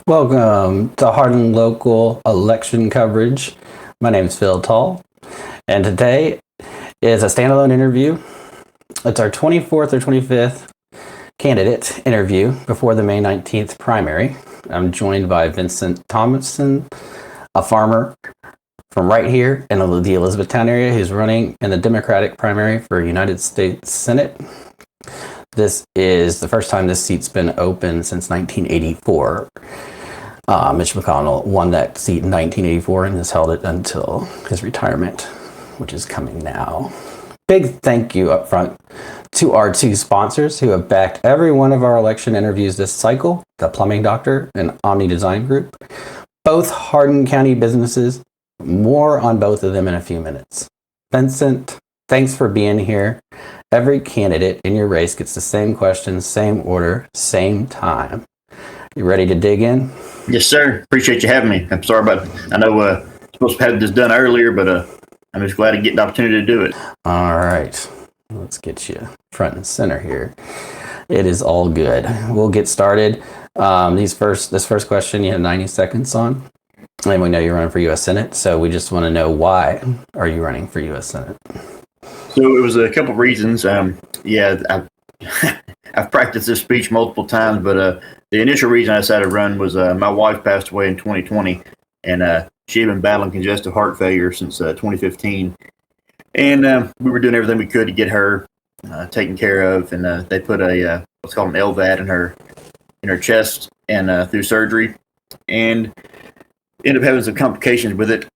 Welcome to Hardin Local election coverage. My name is Phil Tall, and today is a standalone interview. It's our 24th or 25th candidate interview before the May 19th primary. I'm joined by Vincent Thompson, a farmer from right here in the Elizabethtown area who's running in the Democratic primary for United States Senate. This is the first time this seat's been open since 1984. Mitch McConnell won that seat in 1984 and has held it until his retirement, which is coming now. Big thank you up front to our two sponsors who have backed every one of our election interviews this cycle, the Plumbing Doctor and Omni Design Group, both Hardin County businesses. More on both of them in a few minutes. Vincent, thanks for being here. Every candidate in your race gets the same questions, same order, same time. You ready to dig in? Yes, sir. Appreciate you having me. I'm sorry about, I know I'm supposed to have this done earlier, but I'm just glad to get the opportunity to do it. All right. Let's get you front and center here. It is all good. We'll get started. This first question you have 90 seconds on. And we know you're running for U.S. Senate, so we just want to know, why are you running for U.S. Senate? So it was a couple of reasons. I've practiced this speech multiple times, but the initial reason I decided to run was my wife passed away in 2020, and she had been battling congestive heart failure since 2015. And we were doing everything we could to get her taken care of, and they put a what's called an LVAD in her chest and through surgery, and ended up having some complications with it.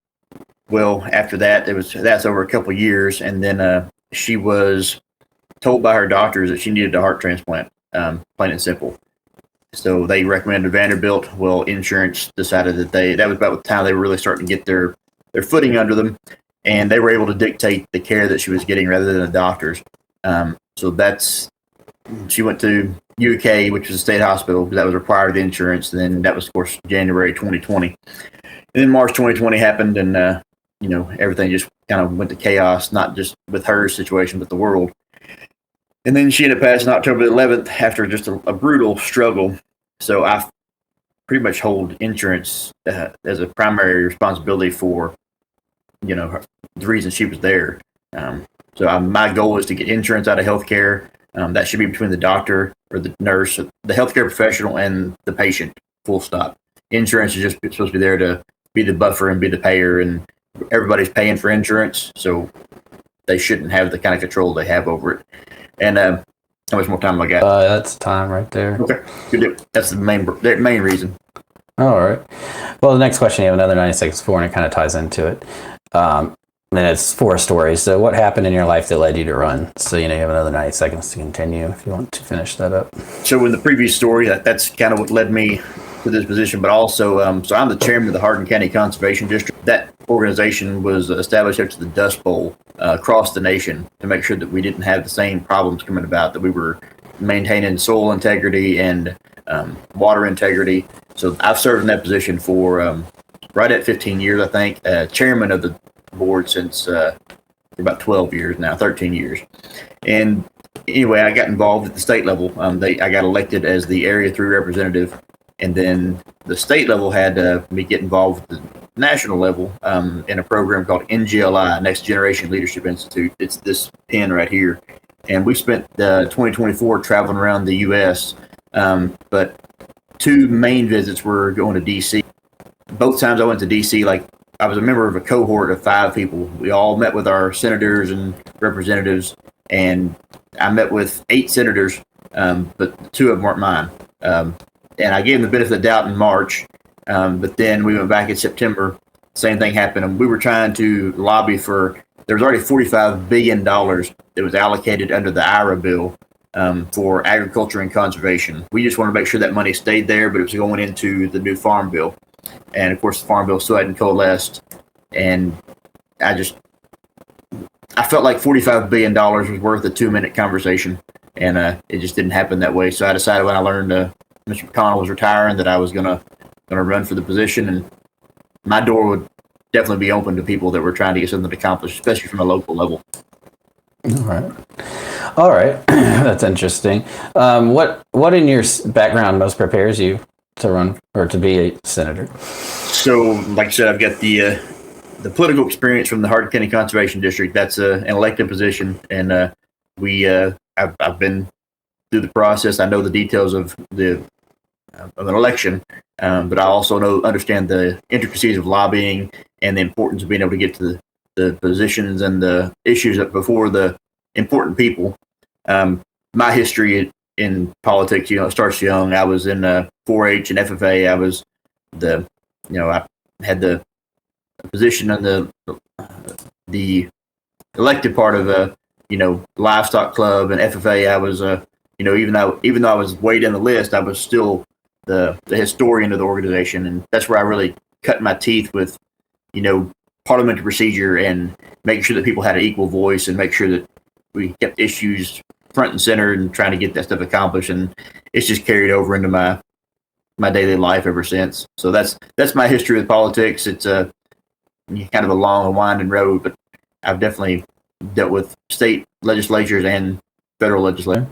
Well, after that, that's over a couple of years, and then she was told by her doctors that she needed a heart transplant, plain and simple. So they recommended Vanderbilt. Well, insurance decided that was about the time they were really starting to get their footing under them, and they were able to dictate the care that she was getting rather than the doctors. She went to UK, which was a state hospital, because that was required of the insurance. And then that was, of course, January 2020. And then March 2020 happened, and everything just kind of went to chaos, not just with her situation, but the world. And then she ended up passing October 11th after just a brutal struggle. So I pretty much hold insurance as a primary responsibility for, the reason she was there. My goal is to get insurance out of healthcare. That should be between the doctor or the nurse, the healthcare professional, and the patient, full stop. Insurance is just supposed to be there to be the buffer and be the payer, and everybody's paying for insurance, so they shouldn't have the kind of control they have over it. And how much more time have I got? That's time right there. Okay, good deal. That's the main reason. All right. Well, the next question you have another 90 seconds for, and it kind of ties into it. And it's 4 stories. So what happened in your life that led you to run? So, you have another 90 seconds to continue if you want to finish that up. So in the previous story, that's kind of what led me to this position, but also, so I'm the chairman of the Hardin County Conservation District. That organization was established after the Dust Bowl across the nation to make sure that we didn't have the same problems coming about, that we were maintaining soil integrity and water integrity. So I've served in that position for right at 15 years, I think, chairman of the board since for about 12 years now, 13 years. And anyway, I got involved at the state level. I got elected as the Area 3 representative, and then the state level had me get involved with the national level in a program called NGLI, Next Generation Leadership Institute. It's this pin right here. And we spent 2024 traveling around the U.S., but 2 main visits were going to D.C. Both times I went to D.C., I was a member of a cohort of 5 people. We all met with our senators and representatives, and I met with 8 senators, but 2 of them weren't mine. And I gave them the benefit of the doubt in March, but then we went back in September. Same thing happened, and we were trying to lobby for, there was already $45 billion that was allocated under the IRA bill for agriculture and conservation. We just wanted to make sure that money stayed there, but it was going into the new farm bill. And of course, the farm bill still hadn't coalesced, and I felt like $45 billion was worth a 2-minute conversation, and it just didn't happen that way. So I decided when I learned Mr. McConnell was retiring that I was gonna run for the position, and my door would definitely be open to people that were trying to get something accomplished, especially from a local level. All right. That's interesting. What in your background most prepares you to run or to be a senator? So, like I said, I've got the political experience from the Hardin County Conservation District. That's an elected position, and I've been through the process. I know the details of an election, but I also understand the intricacies of lobbying and the importance of being able to get to the positions and the issues before the important people. My history in politics, starts young. I was in 4-H and FFA. I was I had the position in the elected part of livestock club and FFA. I was even though I was weighed in the list, I was still the historian of the organization, and that's where I really cut my teeth with parliamentary procedure and making sure that people had an equal voice and make sure that we kept issues front and center and trying to get that stuff accomplished. And it's just carried over into my daily life ever since. So that's my history with politics. It's kind of a long and winding road, but I've definitely dealt with state legislatures and federal legislatures.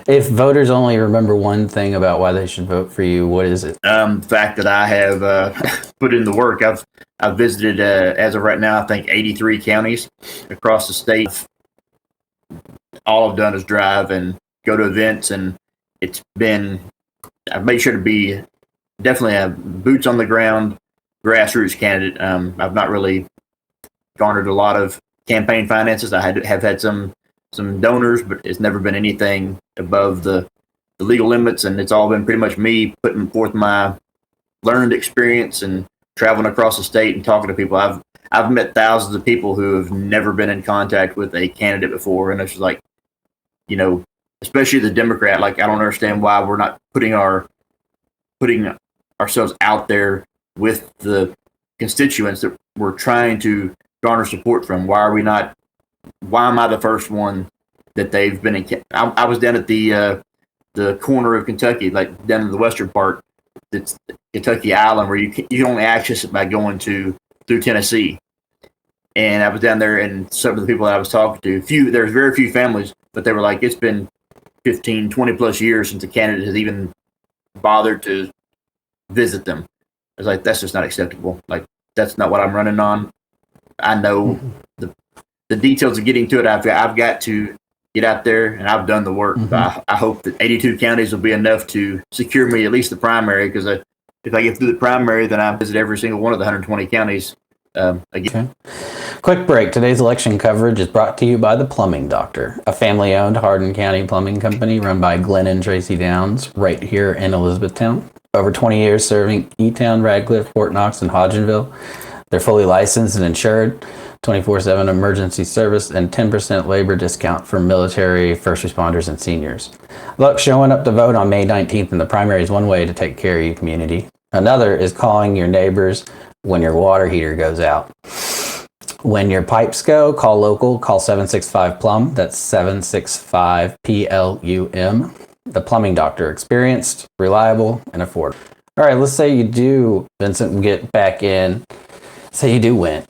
If voters only remember one thing about why they should vote for you, what is it? The fact that I have put in the work. I've visited, as of right now, I think 83 counties across the state. All I've done is drive and go to events, and I've made sure to be definitely a boots on the ground, grassroots candidate. I've not really garnered a lot of campaign finances. I have had some donors, but it's never been anything above the legal limits, and it's all been pretty much me putting forth my learned experience and traveling across the state and talking to people. I've met thousands of people who have never been in contact with a candidate before, and it's just like, especially the Democrat. Like, I don't understand why we're not putting ourselves out there with the constituents that we're trying to garner support from. Why am I the first one that they've been in? I was down at the corner of Kentucky, like down in the western part. It's Kentucky Island, where you can only access it by going through Tennessee. And I was down there, and some of the people that I was talking to, there's very few families, but they were like, it's been 15, 20 plus years since a candidate has even bothered to visit them. I was like, that's just not acceptable. Like, that's not what I'm running on. I know the details of getting to it. I've got to get out there, and I've done the work. I hope that 82 counties will be enough to secure me at least the primary, because if I get through the primary, then I visit every single one of the 120 counties again. Okay. Quick break. Today's election coverage is brought to you by The Plumbing Doctor, a family-owned Hardin County plumbing company run by Glenn and Tracy Downs right here in Elizabethtown. Over 20 years serving E-Town, Radcliffe, Fort Knox, and Hodgenville. They're fully licensed and insured, 24/7 emergency service, and 10% labor discount for military, first responders, and seniors. Look, showing up to vote on May 19th in the primary is one way to take care of your community. Another is calling your neighbors when your water heater goes out. When your pipes go, call local, call 765-PLUM. That's 765-PLUM. The Plumbing Doctor, experienced, reliable, and affordable. All right, let's say you do, Vincent, get back in. Say you do win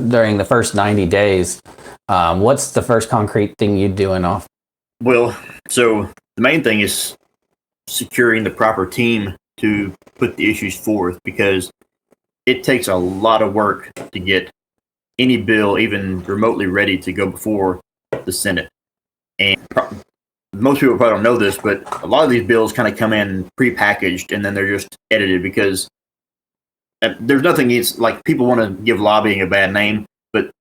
during the first 90 days. What's the first concrete thing you do in office? Well, so the main thing is securing the proper team to put the issues forth, because it takes a lot of work to get any bill even remotely ready to go before the Senate. And most people probably don't know this, but a lot of these bills kind of come in prepackaged, and then they're just edited, because there's nothing like, people want to give lobbying a bad name, but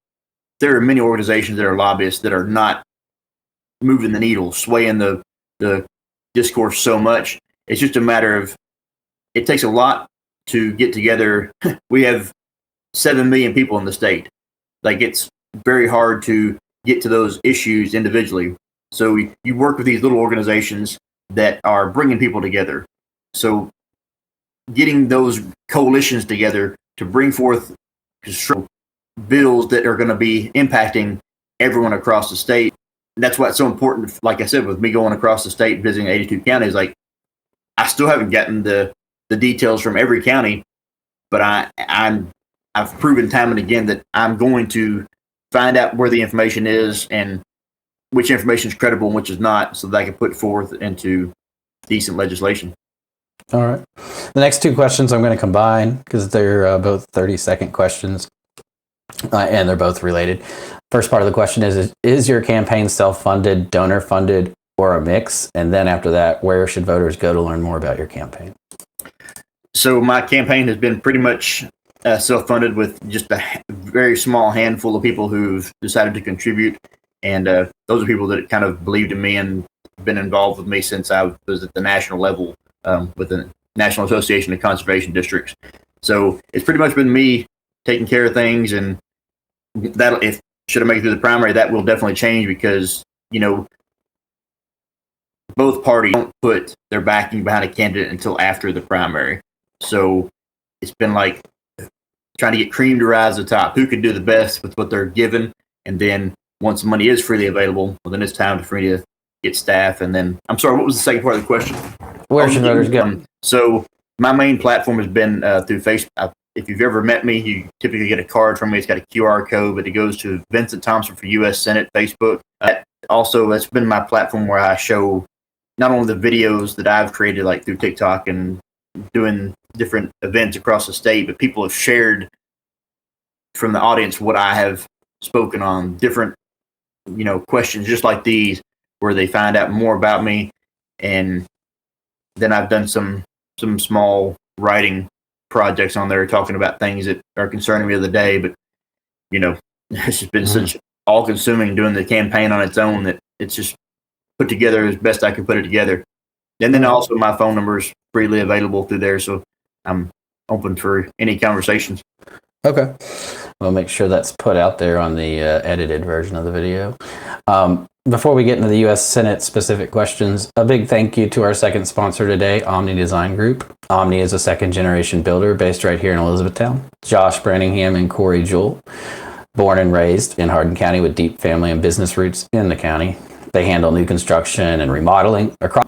there are many organizations that are lobbyists that are not moving the needle, swaying the discourse so much. It's just a matter of, it takes a lot to get together. We have 7 million people in the state. Like, it's very hard to get to those issues individually. So you work with these little organizations that are bringing people together. So getting those coalitions together to bring forth bills that are going to be impacting everyone across the state. And that's why it's so important. Like I said, with me going across the state, visiting 82 counties, like, I still haven't gotten the details from every county, but I've proven time and again that I'm going to find out where the information is and which information is credible and which is not, so that I can put forth into decent legislation. All right. The next two questions I'm going to combine because they're both 30-second questions, and they're both related. First part of the question is your campaign self-funded, donor-funded, or a mix? And then after that, where should voters go to learn more about your campaign? So my campaign has been pretty much self-funded, with just a very small handful of people who've decided to contribute. And those are people that kind of believed in me and been involved with me since I was at the national level with the National Association of Conservation Districts. So it's pretty much been me taking care of things, and that if should I make it through the primary, that will definitely change because, both parties don't put their backing behind a candidate until after the primary. So it's been like trying to get cream to rise to the top. Who can do the best with what they're given? And then once the money is freely available, well, then it's time for me to get staff. And then, I'm sorry, what was the second part of the question? Where should voters go? So my main platform has been through Facebook. If you've ever met me, you typically get a card from me. It's got a QR code, but it goes to Vincent Thompson for U.S. Senate Facebook. Also, that's been my platform where I show not only the videos that I've created, like through TikTok and doing different events across the state, but people have shared from the audience what I have spoken on, different, questions just like these, where they find out more about me. And then I've done some small writing projects on there talking about things that are concerning me of the day. But, it's just been such all-consuming doing the campaign on its own that it's just put together as best I can put it together. And then also my phone number is freely available through there, so I'm open for any conversations. Okay. We'll make sure that's put out there on the edited version of the video. Before we get into the U.S. Senate specific questions, a big thank you to our second sponsor today, Omni Design Group. Omni is a second-generation builder based right here in Elizabethtown. Josh Branningham and Corey Jewell, born and raised in Hardin County with deep family and business roots in the county. They handle new construction and remodeling across,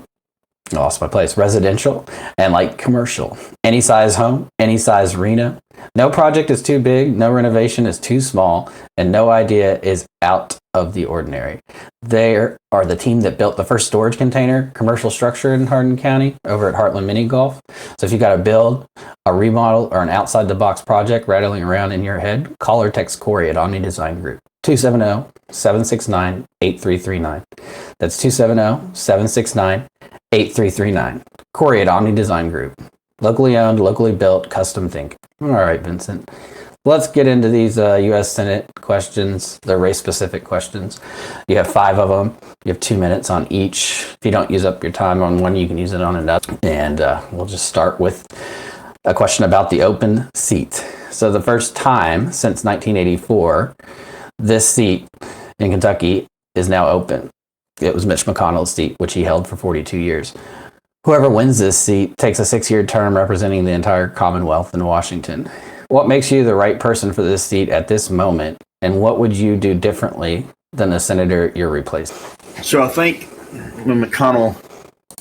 I lost my place, residential and light commercial. Any size home, any size arena. No project is too big, no renovation is too small, and no idea is out of the ordinary. They are the team that built the first storage container commercial structure in Hardin County over at Heartland Mini Golf. So if you got to build a remodel or an outside the box project rattling around in your head, call or text Corey at Omni Design Group, 270-769-8339. That's 270-769-8339. Corey at Omni Design Group. Locally owned, locally built, custom think. All right, Vincent. Let's get into these U.S. Senate questions. They're race-specific questions. You have 5 of them. You have 2 minutes on each. If you don't use up your time on one, you can use it on another. And we'll just start with a question about the open seat. So the first time since 1984, this seat in Kentucky is now open. It was Mitch McConnell's seat, which he held for 42 years. Whoever wins this seat takes a 6-year term representing the entire Commonwealth in Washington. What makes you the right person for this seat at this moment, and what would you do differently than the senator you're replacing? So I think when McConnell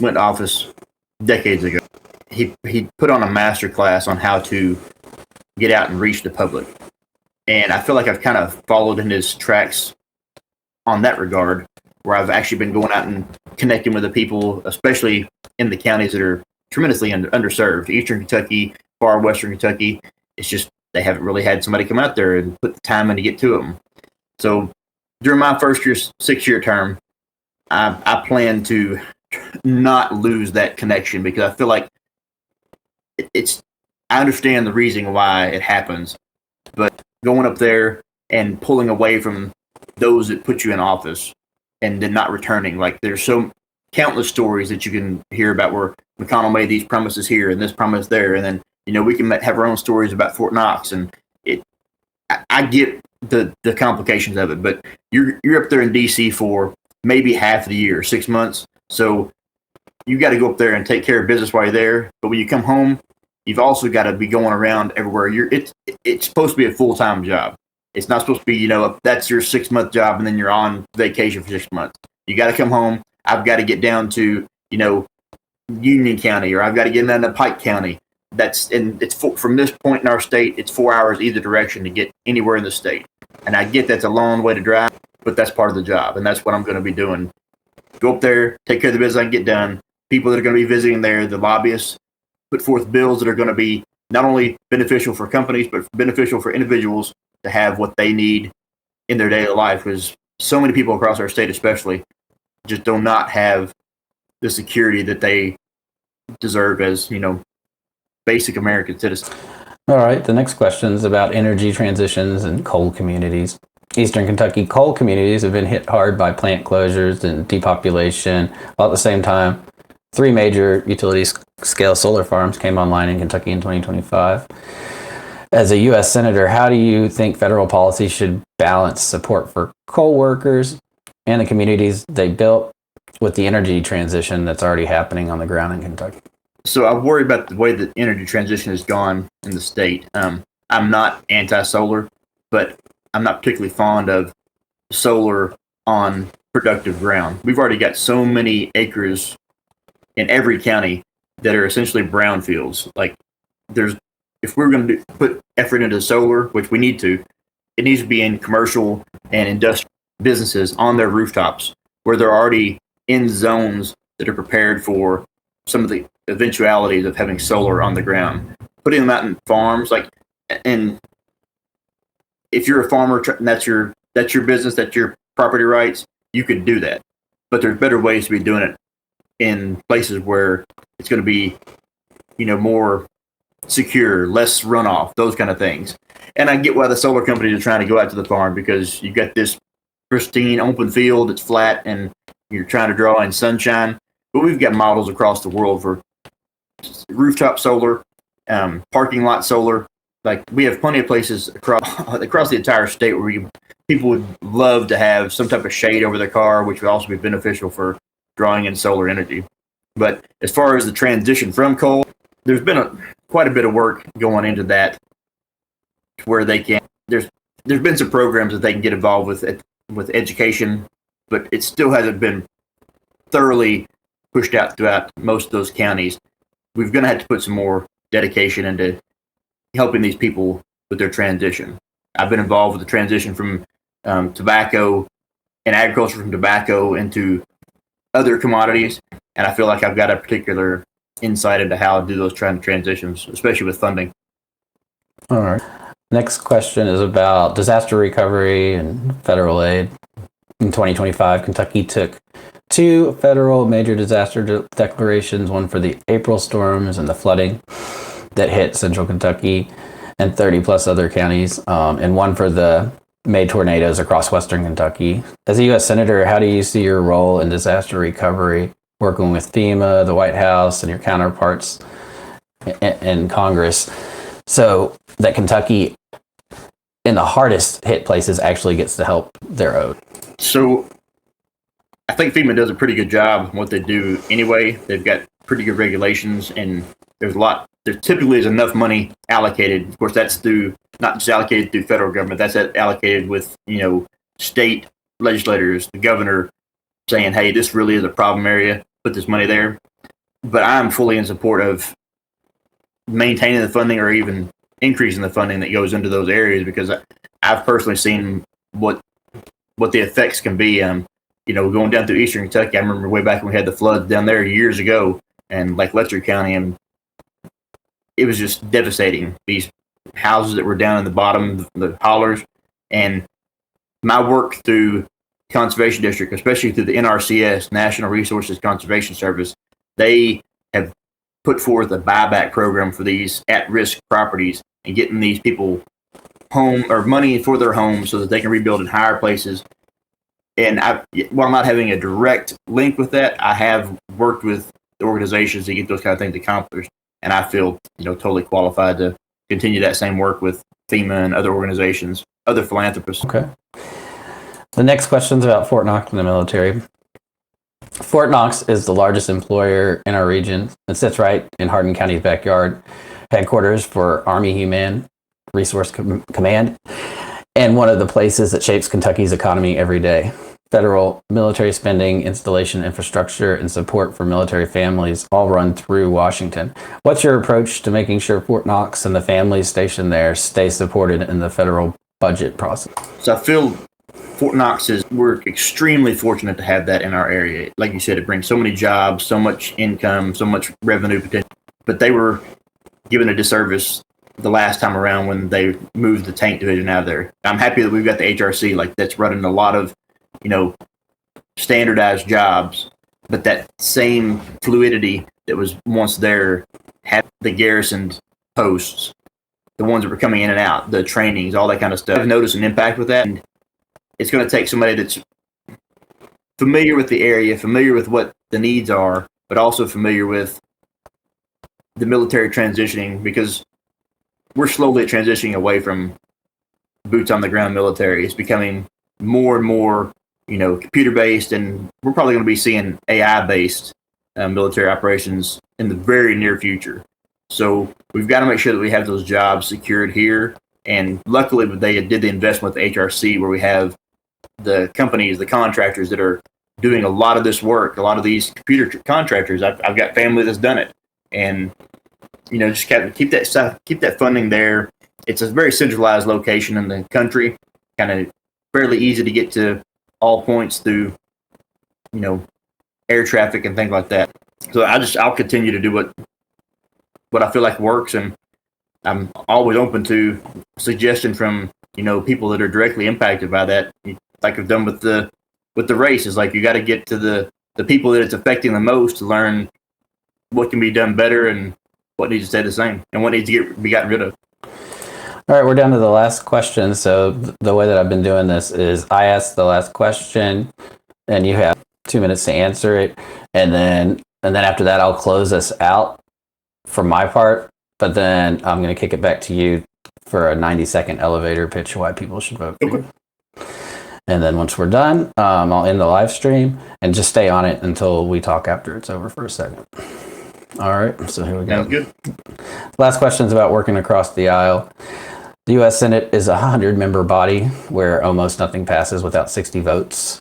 went to office decades ago, he put on a master class on how to get out and reach the public. And I feel like I've kind of followed in his tracks on that regard, where I've actually been going out and connecting with the people, especially in the counties that are tremendously underserved. Eastern Kentucky, far western Kentucky, it's just they haven't really had somebody come out there and put the time in to get to them. So during my first 6-year term, I plan to not lose that connection, because I feel like I understand the reason why it happens, but going up there and pulling away from those that put you in office and then not returning, like there's so countless stories that you can hear about where McConnell made these promises here and this promise there, and then we can have our own stories about Fort Knox, and I get the complications of it, but you're up there in DC for maybe half the year, 6 months, so you got to go up there and take care of business while you're there. But when you come home, you've also got to be going around everywhere. It's supposed to be a full-time job. It's not supposed to be that's your 6-month job and then you're on vacation for 6 months. You got to come home. I've got to get down to Union County, or I've got to get down to Pike County. From this point in our state, it's 4 hours either direction to get anywhere in the state. And I get that's a long way to drive, but that's part of the job, and that's what I'm going to be doing. Go up there, take care of the business I can get done. People that are going to be visiting there, the lobbyists, put forth bills that are going to be not only beneficial for companies, but beneficial for individuals to have what they need in their daily life. Because so many people across our state, especially, just do not have the security that they deserve as, basic American citizens. All right, the next question is about energy transitions and coal communities. Eastern Kentucky coal communities have been hit hard by plant closures and depopulation, while at the same time, 3 major utility-scale solar farms came online in Kentucky in 2025. As a U.S. Senator, how do you think federal policy should balance support for coal workers and the communities they built with the energy transition that's already happening on the ground in Kentucky? So I worry about the way that energy transition has gone in the state. I'm not anti-solar, but I'm not particularly fond of solar on productive ground. We've already got so many acres in every county that are essentially brownfields. Like, if we're going to put effort into solar, which we need to, it needs to be in commercial and industrial businesses on their rooftops where they're already in zones that are prepared for some of the eventualities of having solar on the ground. Putting them out in farms, and if you're a farmer and that's your business, that's your property rights, you could do that. But there's better ways to be doing it in places where it's going to be, more secure, less runoff, those kind of things. And I get why the solar companies are trying to go out to the farm, because you got this pristine open field, it's flat, and you're trying to draw in sunshine. But we've got models across the world for rooftop solar, parking lot solar. Like, we have plenty of places across the entire state where people would love to have some type of shade over their car, which would also be beneficial for drawing in solar energy. But as far as the transition from coal, there's been quite a bit of work going into that, where they can. There's been some programs that they can get involved with education, but it still hasn't been thoroughly pushed out throughout most of those counties. We're going to have to put some more dedication into helping these people with their transition. I've been involved with the transition from tobacco and agriculture, from tobacco into other commodities, and I feel like I've got a particular insight into how to do those transitions, especially with funding. All right. Next question is about disaster recovery and federal aid. In 2025, Kentucky took 2 federal major disaster declarations, one for the April storms and the flooding that hit central Kentucky and 30 plus other counties, and one for the May tornadoes across western Kentucky. As a U.S. Senator, how do you see your role in disaster recovery, working with FEMA, the White House, and your counterparts in Congress, so that Kentucky, in the hardest hit places, actually gets the help they're owed? So I think FEMA does a pretty good job in what they do anyway. They've got pretty good regulations, and there typically is enough money allocated. Of course, that's not just allocated through federal government, that's allocated with, state legislators, the governor saying, hey, this really is a problem area, put this money there. But I'm fully in support of maintaining the funding, or even increasing the funding that goes into those areas, because I've personally seen what the effects can be. Going down through eastern Kentucky, I remember way back when we had the floods down there years ago, and like Letcher County, and it was just devastating. These houses that were down in the bottom, the hollers, and my work through Conservation District, especially through the NRCS, National Resources Conservation Service, they have put forth a buyback program for these at-risk properties and getting these people home, or money for their homes, so that they can rebuild in higher places. And while not having a direct link with that, I have worked with the organizations to get those kind of things accomplished. And I feel, totally qualified to continue that same work with FEMA and other organizations, other philanthropists. Okay. The next question is about Fort Knox and the military. Fort Knox is the largest employer in our region. It sits right in Hardin County's backyard, headquarters for Army Human Resource Command, and one of the places that shapes Kentucky's economy every day. Federal military spending, installation infrastructure, and support for military families all run through Washington. What's your approach to making sure Fort Knox and the families stationed there stay supported in the federal budget process? So I feel Fort Knox we're extremely fortunate to have that in our area. Like you said, it brings so many jobs, so much income, so much revenue potential. but they were given a disservice the last time around when they moved the tank division out of there. I'm happy that we've got the HRC, like that's running a lot of, standardized jobs, but that same fluidity that was once there had the garrisoned posts, the ones that were coming in and out, the trainings, all that kind of stuff. I've noticed an impact with that. And it's going to take somebody that's familiar with the area, familiar with what the needs are, but also familiar with the military transitioning, because we're slowly transitioning away from boots on the ground military. It's becoming more and more, computer based, and we're probably going to be seeing AI based military operations in the very near future. So we've got to make sure that we have those jobs secured here. And luckily, they did the investment with the HRC, where we have the companies, the contractors that are doing a lot of this work. A lot of these computer contractors, I've got family that's done it, and just keep that stuff, keep that funding there. It's a very centralized location in the country, kind of fairly easy to get to all points through, air traffic and things like that. So I'll continue to do what I feel like works, and I'm always open to suggestion from people that are directly impacted by that. Like I've done with the race, is like you got to get to the people that it's affecting the most to learn what can be done better and what needs to stay the same and what needs to be gotten rid of. All right, we're down to the last question. So the way that I've been doing this is I ask the last question, and you have 2 minutes to answer it, and then after that I'll close us out for my part. But then I'm going to kick it back to you for a 90-second elevator pitch why people should vote for you. And then once we're done, I'll end the live stream and just stay on it until we talk after it's over for a second. All right, so here we go. Sounds good. Last question is about working across the aisle. The U.S. Senate is a 100-member body where almost nothing passes without 60 votes.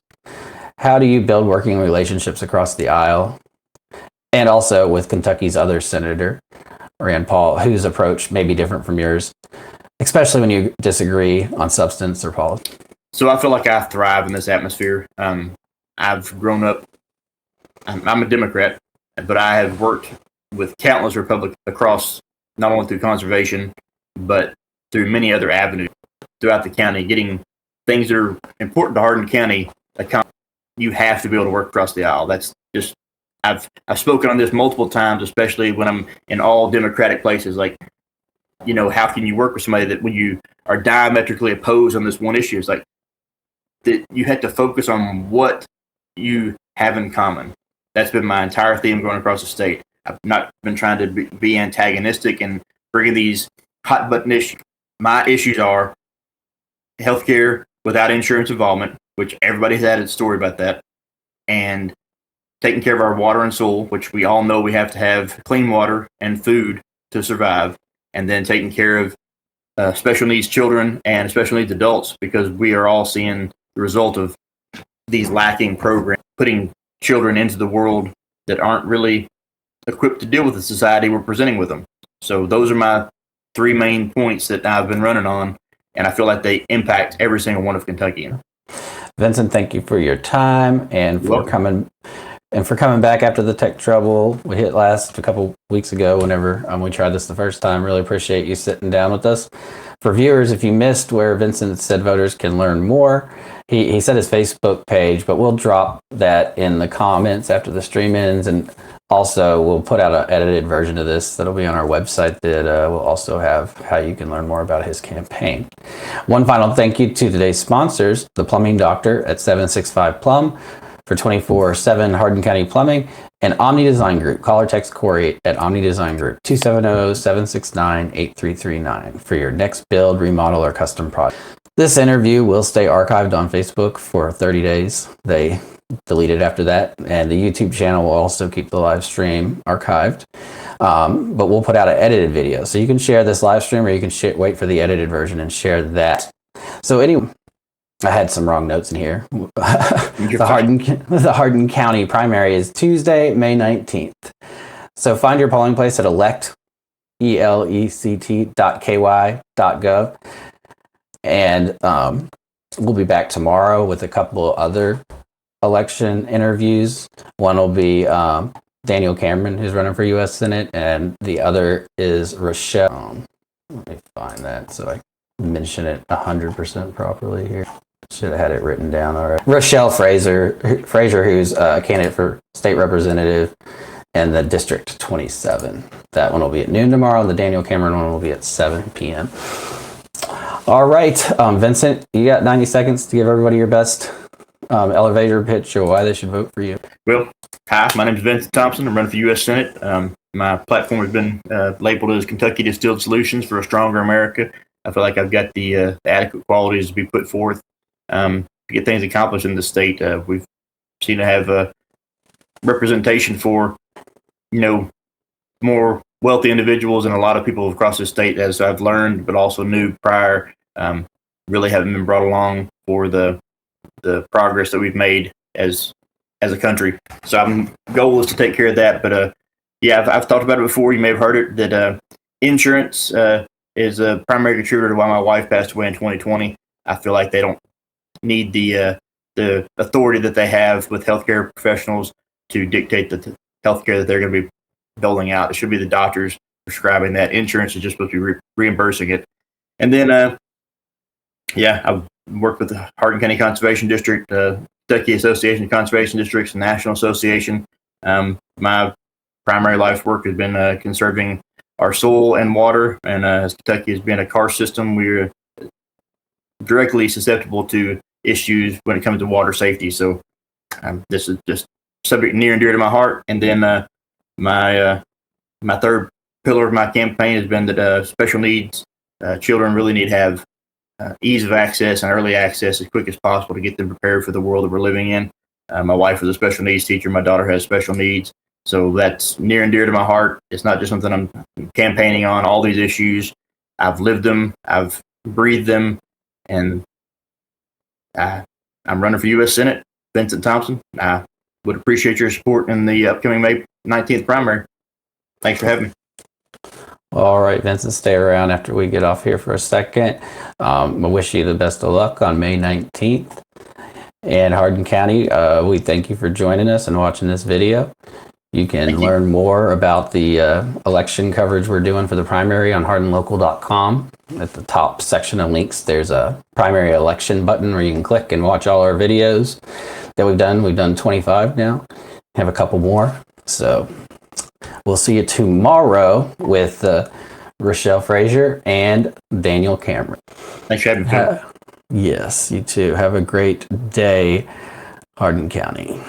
How do you build working relationships across the aisle? And also with Kentucky's other senator, Rand Paul, whose approach may be different from yours, especially when you disagree on substance or policy. So I feel like I thrive in this atmosphere. I've grown up, I'm a Democrat, but I have worked with countless Republicans across, not only through conservation, but through many other avenues throughout the county, getting things that are important to Hardin County. You have to be able to work across the aisle. That's just, I've spoken on this multiple times, especially when I'm in all Democratic places. Like, how can you work with somebody that when you are diametrically opposed on this one issue? It's like that you have to focus on what you have in common. That's been my entire theme going across the state. I've not been trying to be antagonistic and bringing these hot button issues. My issues are healthcare without insurance involvement, which everybody's had a story about that, and taking care of our water and soil, which we all know we have to have clean water and food to survive, and then taking care of special needs children and special needs adults, because we are all seeing the result of these lacking programs, putting children into the world that aren't really equipped to deal with the society we're presenting with them. So those are my 3 main points that I've been running on, and I feel like they impact every single one of Kentucky. Vincent, thank you for your time and for coming back after the tech trouble we hit last a couple weeks ago whenever we tried this the first time. Really appreciate you sitting down with us. For viewers, if you missed where Vincent said voters can learn more, he said his Facebook page, but we'll drop that in the comments after the stream ends, and also we'll put out an edited version of this that'll be on our website that will also have how you can learn more about his campaign. One final thank you to today's sponsors, the Plumbing Doctor at 765 Plum for 24/7 Hardin County Plumbing, and Omni Design Group. Call or text Corey at Omni Design Group 270-769-8339 for your next build, remodel, or custom project. This interview will stay archived on Facebook for 30 days. They delete it after that, and the YouTube channel will also keep the live stream archived. But we'll put out an edited video, so you can share this live stream, or you can wait for the edited version and share that. So anyway, I had some wrong the here. The Hardin County primary is Tuesday, May 19th. So find your polling place at elect.ky.gov. And we'll be back tomorrow with a couple of other election interviews. One will be Daniel Cameron, who's running for U.S. Senate, and the other is Rochelle. Let me find that so I mention it 100% properly here. Should have had it written down already. Rochelle Fraser, who's a candidate for state representative in the District 27. That one will be at noon tomorrow, and the Daniel Cameron one will be at 7 p.m. All right, Vincent, you got 90 seconds to give everybody your best elevator pitch or why they should vote for you. Well, hi, my name is Vincent Thompson. I'm running for U.S. Senate. My platform has been labeled as Kentucky Distilled Solutions for a Stronger America. I feel like I've got the adequate qualities to be put forth to get things accomplished in the state. We seem to have representation for, more wealthy individuals and a lot of people across the state, as I've learned, but also knew prior, really haven't been brought along for the progress that we've made as a country. So our goal is to take care of that. But I've talked about it before. You may have heard it, that insurance is a primary contributor to why my wife passed away in 2020. I feel like they don't need the authority that they have with healthcare professionals to dictate the healthcare that they're going to be doling out. It should be the doctors prescribing that. Insurance is just supposed to be reimbursing it. And then, I've worked with the Hardin County Conservation District, Kentucky Association of Conservation Districts, and National Association. My primary life work has been conserving our soil and water, and as Kentucky has been a karst system, we're directly susceptible to issues when it comes to water safety. So this is just subject near and dear to my heart. And then my third pillar of my campaign has been that special needs children really need to have ease of access and early access as quick as possible to get them prepared for the world that we're living in. My wife is a special needs teacher. My daughter has special needs. So that's near and dear to my heart. It's not just something I'm campaigning on. All these issues, I've lived them, I've breathed them, and I'm running for U.S. Senate. Vincent Thompson. I would appreciate your support in the upcoming May 19th primary. Thanks for having me. All right, Vincent, stay around after we get off here for a second. I wish you the best of luck on May 19th. And Hardin County, we thank you for joining us and watching this video. You can learn more about the election coverage we're doing for the primary on hardinlocal.com. At the top section of links, there's a primary election button where you can click and watch all our videos that we've done. We've done 25 now. Have a couple more. So we'll see you tomorrow with Rochelle Fraser and Daniel Cameron. Thanks for having me. Yes, you too. Have a great day, Hardin County.